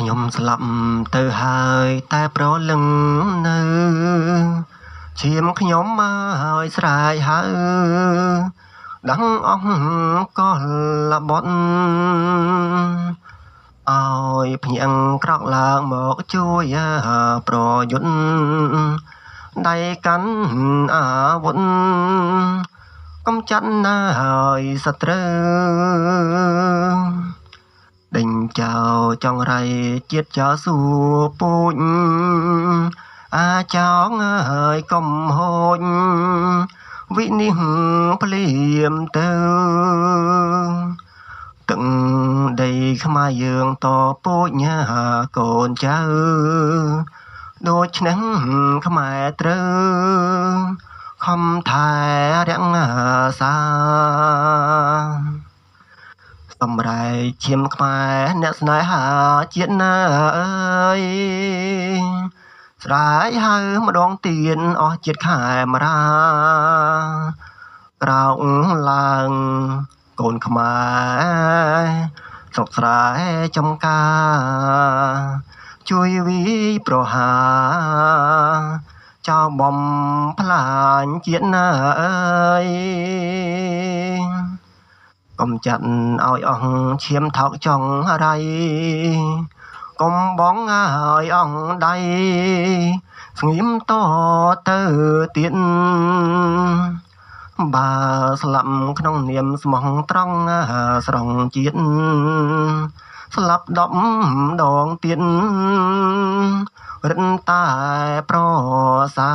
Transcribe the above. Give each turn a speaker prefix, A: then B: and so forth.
A: ខ្ញុំស្លាប់ទៅហើយតែប្រលឹងនៅឈាមខ្ញុំមកហើយស្រែកហៅដឹងអស់ក៏លបត់ឲ្យភ្ញាំងក្រោកឡើងមកជួយប្រយុទ្ធដៃកាន់អាវុធកំចាត់ណាហើយសត្រូវដេញចោលចង្រៃជាតិចោលសួរពូជអាចងហើយកុំហូចវិនិច្ឆ័យភ្លាមទៅទឹកដីខ្មែរយើងតពូជកូនចៅដូច្នេះខ្មែរត្រូវខំថែរក្សាសម្រែកឈាមខ្មែរអ្នកស្នេហាជាតិណាអើយស្រែកហៅម្ដងទៀតអស់ជាតិខែមរាក្រោកឡើងកូនខ្មែរស្រុកស្រែចំការជួយវិប្រហាចោលបំផ្លាញជាតិណាអើយកុំចាត់ឲ្យអស់ឈាមថោកចង់រៃកុំបងឲ្យអស់ដៃស្ងៀមតទៅទៀតបើស្លាប់ក្នុងនាមស្មោះត្រង់ស្រង់ជាតិស្លាប់10 ដងទៀតរិនតែប្រសា